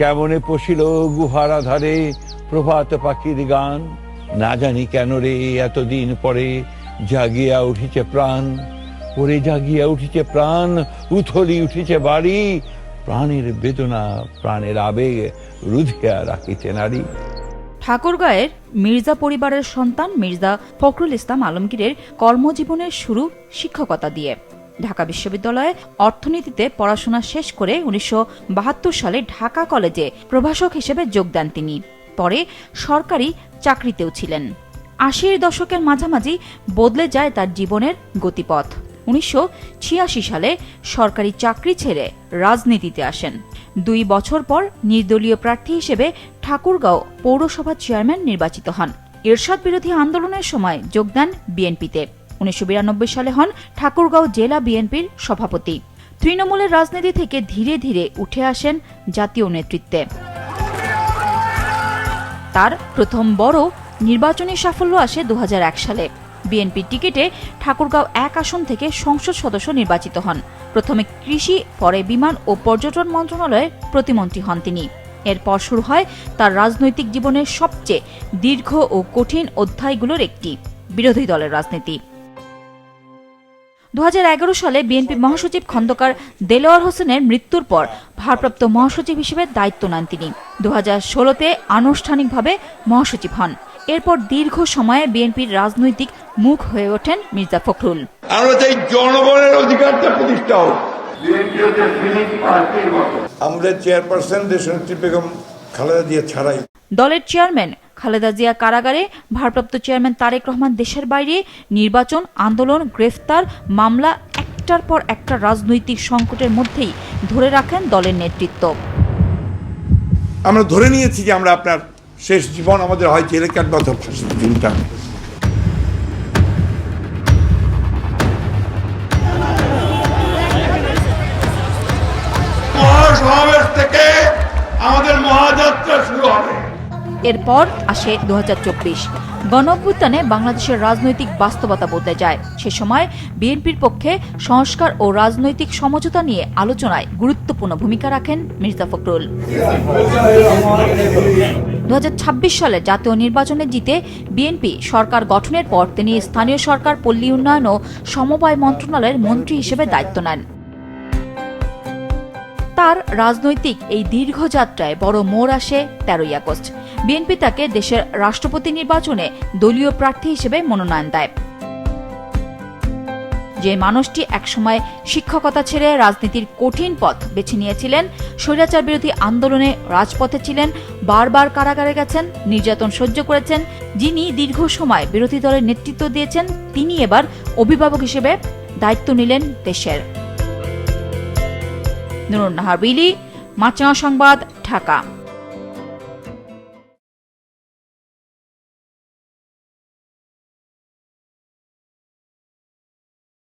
কেমনে পশিল গুহার আধারে প্রভাত পাখির গান, না জানি কেন রে এতদিন পরে জাগিয়া উঠিছে প্রাণ, ওরে জাগিয়া উঠিছে প্রাণ, উথলি উঠিছে বাড়ি, প্রাণের বেদনা প্রাণের আবেগ রুধিয়া রাখিতে নারী। ঠাকুরগাঁয়ের মির্জা পরিবারের সন্তান মির্জা ফখরুল ইসলাম আলমগীরের কর্মজীবনের শুরু শিক্ষকতা দিয়ে। ঢাকা বিশ্ববিদ্যালয়ে অর্থনীতিতে পড়াশোনা শেষ করে ১৯৭২ সালে ঢাকা কলেজে প্রভাষক হিসেবে যোগ দেন তিনি। পরে সরকারি চাকরিতেও ছিলেন। ৮০-এর দশকের মাঝামাঝি বদলে যায় তার জীবনের গতিপথ। ১৯৮৬ সালে সরকারি চাকরি ছেড়ে রাজনীতিতে আসেন। ২ বছর পর নির্দলীয় প্রার্থী হিসেবে ঠাকুরগাঁও পৌরসভা চেয়ারম্যান নির্বাচিত হন। এরশাদ বিরোধী আন্দোলনের সময় যোগ দেন বিএনপিতে। ১৯৯২ সালে হন ঠাকুরগাঁও জেলা বিএনপির সভাপতি। তৃণমূলের রাজনীতি থেকে ধীরে ধীরে উঠে আসেন জাতীয় নেতৃত্বে। তার প্রথম বড় নির্বাচনী সাফল্য আসে ২০০১ সালে। বিএনপির টিকিটে ঠাকুরগাঁও ১ আসন থেকে সংসদ সদস্য নির্বাচিত হন। প্রথমে কৃষি, পরে বিমান ও পর্যটন মন্ত্রণালয়ের প্রতিমন্ত্রী হন তিনি। এরপর শুরু হয় তার রাজনৈতিক জীবনের সবচেয়ে দীর্ঘ ও কঠিন অধ্যায়গুলোর একটি, বিরোধী দলের রাজনীতি। ২০১১ সালে বিএনপি মহাসচিব খন্দকার দেলোয়ার হোসেনের মৃত্যুর পর ভারপ্রাপ্ত মহাসচিব হিসেবে দায়িত্ব নেন তিনি। ২০১৬-তে আনুষ্ঠানিকভাবে মহাসচিব হন। এরপর দীর্ঘ সময়ে বিএনপির রাজনৈতিক মুখ হয়ে ওঠেন মির্জা ফখরুল। আমরা চাই জনগণের অধিকারটা প্রতিষ্ঠা হোক। আমাদের চেয়ারপারসন দেশনেত্রী বেগম খালেদা জিয়া ছাড়াই দলের চেয়ারম্যান খালেদা জিয়া কারাগারে, ভারপ্রাপ্ত চেয়ারম্যান তারেক রহমান দেশের বাইরে, নির্বাচন, আন্দোলন, গ্রেফতার, মামলা, একটার পর একটা রাজনৈতিক সংকটের মধ্যেই ধরে রাখেন দলের নেতৃত্ব। আমরা ধরে নিয়েছি যে আমরা আপনার শেষ জীবন আমাদের হয় জেলে কাটবে অথবা ফাঁসিতে ঝুলতে হবে। মহাসমাবেশ থেকে আমাদের মহাযাত্রা শুরু হবে। এরপর আসে ২০২৪। গণঅভ্যুত্থানে বাংলাদেশের রাজনৈতিক বাস্তবতা বদলে যায়। সে সময় বিএনপির পক্ষে সংস্কার ও রাজনৈতিক সমঝোতা নিয়ে আলোচনায় গুরুত্বপূর্ণ ভূমিকা রাখেন মির্জা ফখরুল। ২০২৬ সালে জাতীয় নির্বাচনে জিতে বিএনপি সরকার গঠনের পর তিনি স্থানীয় সরকার, পল্লী উন্নয়ন ও সমবায় মন্ত্রণালয়ের মন্ত্রী হিসেবে দায়িত্ব নেন। তার রাজনৈতিক এই দীর্ঘ যাত্রায় বড় মোড় আসে ১৩ই আগস্ট। বিএনপি তাকে দেশের রাষ্ট্রপতি নির্বাচনে দলীয় প্রার্থী হিসেবে মনোনয়ন দেয়। যে মানুষটি একসময় শিক্ষকতা ছেড়ে রাজনীতির কঠিন পথ বেছে নিয়েছিলেন, স্বৈরাচার বিরোধী আন্দোলনে রাজপথে ছিলেন, বারবার কারাগারে গেছেন, নির্যাতন সহ্য করেছেন, যিনি দীর্ঘ সময় বিরোধী দলের নেতৃত্ব দিয়েছেন, তিনি এবার অভিভাবক হিসেবে দায়িত্ব নিলেন দেশের। নুরুন নাহার বিলি, মাছরাঙা সংবাদ, ঢাকা।